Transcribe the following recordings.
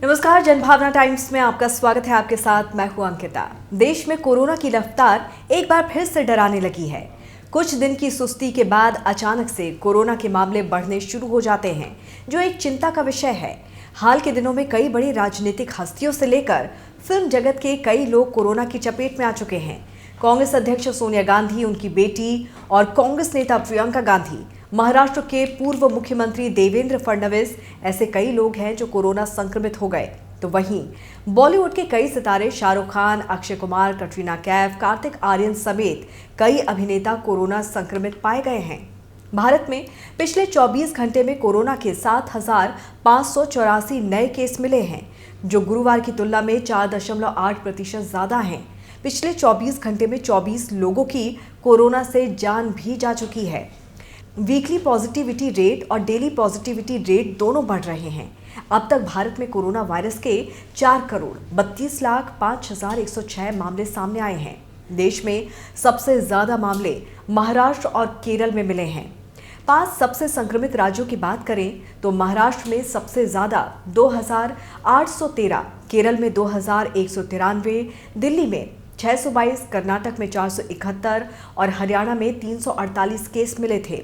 नमस्कार, जनभावना टाइम्स में आपका स्वागत है। आपके साथ मैं हूं अंकिता। देश में कोरोना की रफ्तार एक बार फिर से डराने लगी है। कुछ दिन की सुस्ती के बाद अचानक से कोरोना के मामले बढ़ने शुरू हो जाते हैं, जो एक चिंता का विषय है। हाल के दिनों में कई बड़ी राजनीतिक हस्तियों से लेकर फिल्म जगत के कई लोग कोरोना की चपेट में आ चुके हैं। कांग्रेस अध्यक्ष सोनिया गांधी, उनकी बेटी और कांग्रेस नेता प्रियंका गांधी, महाराष्ट्र के पूर्व मुख्यमंत्री देवेंद्र फडणवीस, ऐसे कई लोग हैं जो कोरोना संक्रमित हो गए। तो वहीं बॉलीवुड के कई सितारे शाहरुख खान, अक्षय कुमार, कटरीना कैफ, कार्तिक आर्यन समेत कई अभिनेता कोरोना संक्रमित पाए गए हैं। भारत में पिछले 24 घंटे में कोरोना के 7,584 नए केस मिले हैं, जो गुरुवार की तुलना में 4.8% ज्यादा हैं। पिछले 24 घंटे में 24 लोगों की कोरोना से जान भी जा चुकी है। वीकली पॉजिटिविटी रेट और डेली पॉजिटिविटी रेट दोनों बढ़ रहे हैं। अब तक भारत में कोरोना वायरस के 4,32,05,106 मामले सामने आए हैं। देश में सबसे ज्यादा मामले महाराष्ट्र और केरल में मिले हैं। 5 सबसे संक्रमित राज्यों की बात करें तो महाराष्ट्र में सबसे ज्यादा 2,813, केरल में 2,193, दिल्ली में 622, कर्नाटक में 471 और हरियाणा में 348 केस मिले थे।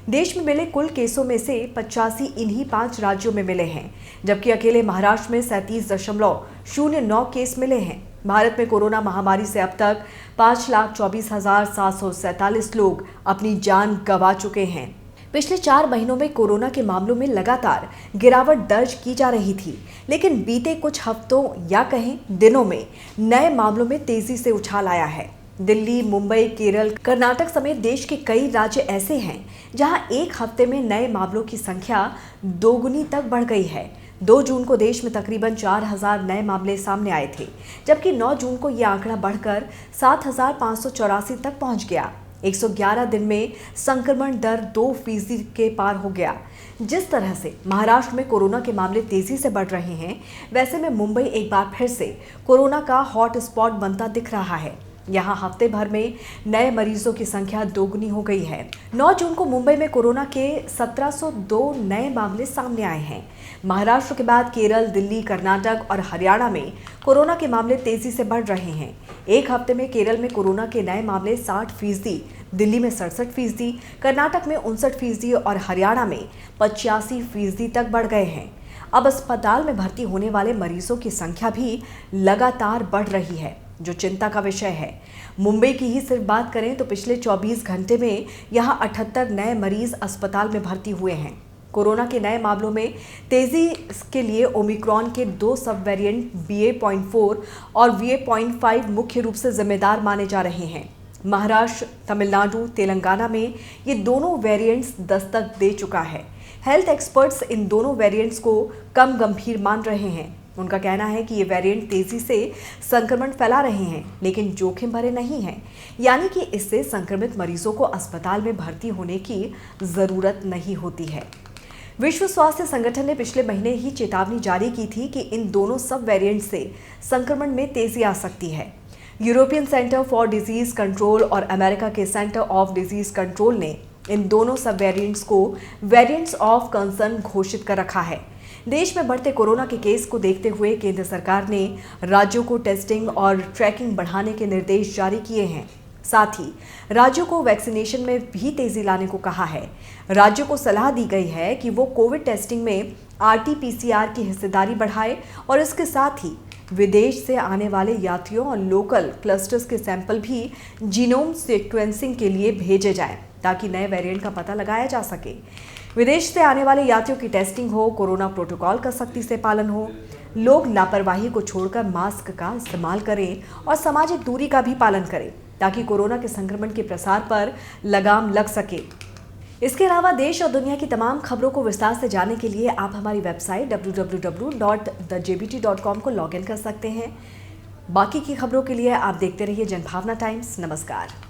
देश में मिले कुल केसों में से 85 इन्हीं 5 राज्यों में मिले हैं, जबकि अकेले महाराष्ट्र में 37.09 केस मिले हैं। भारत में कोरोना महामारी से अब तक 5,24,747 लोग अपनी जान गंवा चुके हैं। पिछले 4 महीनों में कोरोना के मामलों में लगातार गिरावट दर्ज की जा रही थी, लेकिन बीते कुछ हफ्तों या कहें दिनों में नए मामलों में तेजी से उछाल आया है। दिल्ली, मुंबई, केरल, कर्नाटक समेत देश के कई राज्य ऐसे हैं जहां एक हफ्ते में नए मामलों की संख्या दोगुनी तक बढ़ गई है। 2 जून को देश में तकरीबन 4,000 नए मामले सामने आए थे, जबकि 9 जून को यह आंकड़ा बढ़कर 7,584 तक पहुंच गया। 111 दिन में संक्रमण दर 2% के पार हो गया। जिस तरह से महाराष्ट्र में कोरोना के मामले तेजी से बढ़ रहे हैं, वैसे में मुंबई एक बार फिर से कोरोना का हॉट स्पॉट बनता दिख रहा है। यहाँ हफ्ते भर में नए मरीजों की संख्या दोगुनी हो गई है। 9 जून को मुंबई में कोरोना के 1702 नए मामले सामने आए हैं। महाराष्ट्र के बाद केरल, दिल्ली, कर्नाटक और हरियाणा में कोरोना के मामले तेजी से बढ़ रहे हैं। एक हफ्ते में केरल में कोरोना के नए मामले 60%, दिल्ली में 67%, कर्नाटक में 59% और हरियाणा में 85% तक बढ़ गए हैं। अब अस्पताल में भर्ती होने वाले मरीजों की संख्या भी लगातार बढ़ रही है, जो चिंता का विषय है। मुंबई की ही सिर्फ बात करें तो पिछले 24 घंटे में यहां 78 नए मरीज अस्पताल में भर्ती हुए हैं। कोरोना के नए मामलों में तेजी के लिए ओमिक्रॉन के 2 सब वेरिएंट BA.4 और BA.5 मुख्य रूप से जिम्मेदार माने जा रहे हैं। महाराष्ट्र, तमिलनाडु, तेलंगाना में ये दोनों वेरिएंट्स दस्तक दे चुका है। हेल्थ एक्सपर्ट्स इन दोनों वेरिएंट्स को कम गंभीर मान रहे हैं। उनका कहना है कि ये वेरिएंट तेजी से संक्रमण फैला रहे हैं, लेकिन जोखिम भरे नहीं हैं, यानी कि इससे संक्रमित मरीजों को अस्पताल में भर्ती होने की जरूरत नहीं होती है। विश्व स्वास्थ्य संगठन ने पिछले महीने ही चेतावनी जारी की थी कि इन दोनों सब वेरिएंट से संक्रमण में तेजी आ सकती है। European centre for disease control और अमेरिका के सेंटर ऑफ डिजीज कंट्रोल ने इन दोनों सब वेरिएंट्स को वेरिएंट्स ऑफ कंसर्न घोषित कर रखा है। देश में बढ़ते कोरोना के केस को देखते हुए केंद्र सरकार ने राज्यों को टेस्टिंग और ट्रैकिंग बढ़ाने के निर्देश जारी किए हैं। साथ ही राज्यों को वैक्सीनेशन में भी तेजी लाने को कहा है। राज्यों को सलाह दी गई है कि वो कोविड टेस्टिंग में RT-PCR की हिस्सेदारी बढ़ाए और इसके साथ ही विदेश से आने वाले यात्रियों और लोकल क्लस्टर्स के सैंपल भी जीनोम सीक्वेंसिंग के लिए भेजे जाएं, ताकि नए वेरिएंट का पता लगाया जा सके। विदेश से आने वाले यात्रियों की टेस्टिंग हो, कोरोना प्रोटोकॉल का सख्ती से पालन हो, लोग लापरवाही को छोड़कर मास्क का इस्तेमाल करें और सामाजिक दूरी का भी पालन करें, ताकि कोरोना के संक्रमण के प्रसार पर लगाम लग सके। इसके अलावा देश और दुनिया की तमाम खबरों को विस्तार से जानने के लिए आप हमारी वेबसाइट www.thejbt.com को लॉग इन कर सकते हैं। बाकी की खबरों के लिए आप देखते रहिए जनभावना टाइम्स। नमस्कार।